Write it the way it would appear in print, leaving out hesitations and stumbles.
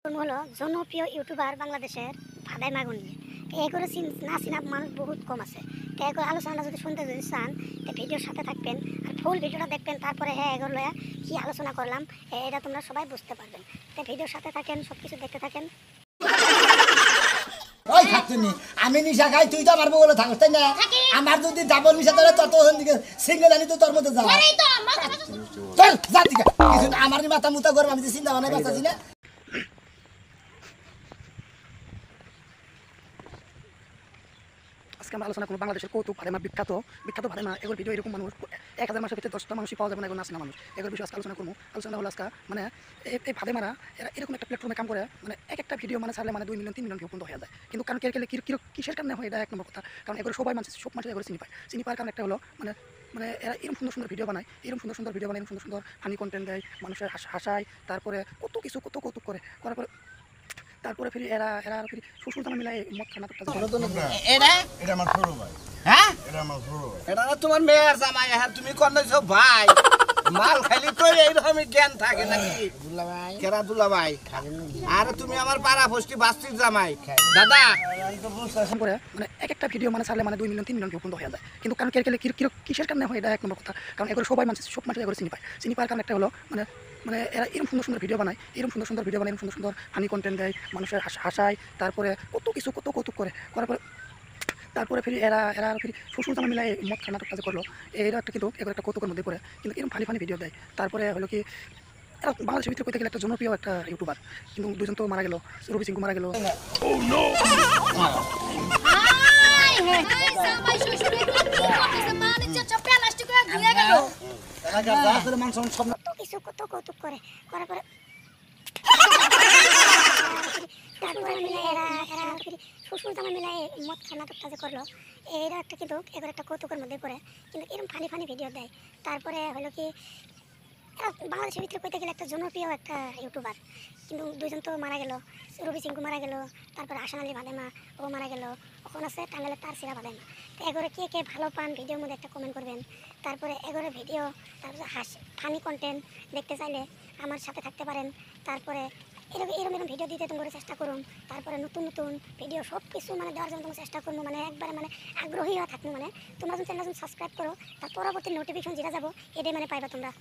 হলো জনপ্রিয় ইউটিউবার বাংলাদেশের ভাদাই মাগুন নিয়ে এগুলো না চিনা মানুষ বহুত কম আছে। তো এগুলো আলোচনা যদি শুনতে চান তো ভিডিওর সাথে থাকবেন আর ফুল ভিডিওটা দেখবেন, তারপরে হ্যাঁ এগুলো কি আলোচনা করলাম এটা তোমরা সবাই বুঝতে পারবেন। তো ভিডিওর সাথে থাকেন, সব কিছু দেখতে থাকেন। ওই থাকতুনি আমি নিশা খাই, তুই তো আমার বলে থাকস তাই না? আমার যদি ডাবল নিশা ধরে তত সিঙ্গেল আনি তো তোর মধ্যে যা চল যা দিকে কিছু আমার মাথা মুতা করবো, আমি চিন্তা ভাবনা বাঁচাছি না। আজকে আমরা আলোচনা করব বাংলাদেশের কৌতুক ভাদেমা বিখ্যাত ভাদেমা। এগুলো ভিডিও এরকম মানুষ 1000 মানুষের ভিতরে 10টা মানুষই পাওয়া যাবে না, এগুলো নাচনা মানুষ। এগুলো বিষয়ে আজকে আলোচনা করবো। আলোচনা হলো আজকে মানে এই ভাদেমারা এরা এরকম একটা প্ল্যাটফর্মে কাম করে, মানে একটা ভিডিও মানে ছাড়লে মানে 2 মিলিয়ন 3 মিলিয়ন ভিউ পর্যন্ত হয়ে যায়। কিন্তু কারণ কিসের কারণে হয় এটা এক নম্বর কথা। কারণ এগুলো সব মানুষ এগুলো চিনি পায় কারণ একটা হলো মানে এরা এরকম সুন্দর ভিডিও বানায়, এরকম সুন্দর ফানি কন্টেন্ট দেয়, মানুষের হাসায়, তারপরে কত কৌতুক করার পরে তারপরে ফিরি এরা ফিরি শ্বশুর জানা মিলাই মদ খানা এটা আমার ছোট ভাই। হ্যাঁ এটা আমার ছোট ভাই। এটা না তোমার মেয়ের জামাই, হ্যাঁ তুমি কন্যাছো ভাই মাল খাইলি তো এইরকম জ্ঞান থাকে নাকি কেরা দুলা ভাই? আর তুমি আমার পাড়া ফষ্টি বাস্তির জামাই দাদা করে মানে একটা ভিডিও মানে ছাড়লে মানে 2 মিলিয়ন 3 মিলিয়ন ভিউ পর্যন্ত হয়ে যায়। কিন্তু কারণ কিসের কারণে হয় এটা এক নম্বর কথা। কারণ এগুলো সব মানুষ এগুলো চিনি পায় কারণ একটা হলো মানে এরা এরকম সুন্দর ভিডিও বানায়, এরকম সুন্দর ফানি কন্টেন্ট দেয়, মানুষের হাসায়, তারপরে কত কৌতুক করার পরে তারপরে ফিরি এরা ফিরি শ্বশুর জানা মিলাই মদ খানা কাজ করলো। এরা একটা কিন্তু এগুলো একটা কৌতুকের মধ্যে পড়ে, কিন্তু এরকম ফানি ভিডিও দেয়। তারপরে হলো কি এরা বাংলাদেশের ভিতরে করতে গেলে একটা জনপ্রিয় একটা ইউটিউবার, কিন্তু দুজন তো মারা গেল, রবি সিংহ মারা গেল। কত কৌতুক করে করার পরে তারপরে এরা শ্বশুর জামা মিলাই মদ খানা যে করলো। এরা একটা কিন্তু এগুলো একটা কৌতুকের মধ্যে পড়ে, কিন্তু এরকম ফানি ভিডিও দেয়। তারপরে হলো কি বাংলাদেশের ভিতরে করতে গেলে একটা জনপ্রিয় একটা ইউটিউবার, কিন্তু দুজন তো মারা গেল, রবি সিংহ মারা গেল, তারপরে আসান আলী ভাদেমা ও মারা গেল, ওখানে আছে টাঙ্গালের তার সিরা ভাদেমা। তো এগুলো কে ভালো পান ভিডিওর মধ্যে একটা কমেন্ট করবেন। তারপরে এগুলো ভিডিও তারপরে ফানি কন্টেন্ট দেখতে চাইলে আমার সাথে থাকতে পারেন। তারপরে এরকম ভিডিও দিতে তোমরা চেষ্টা করুন। তারপরে নতুন ভিডিও সব কিছু মানে দেওয়ার জন্য তোমরা চেষ্টা করবো, মানে একবারে মানে আগ্রহী হয়ে থাকবো। মানে তোমরা যখন চ্যানেল সাবস্ক্রাইব করো, তার পরবর্তী নোটিফিকেশন যেটা যাবো এটাই মানে পাইবা তোমরা।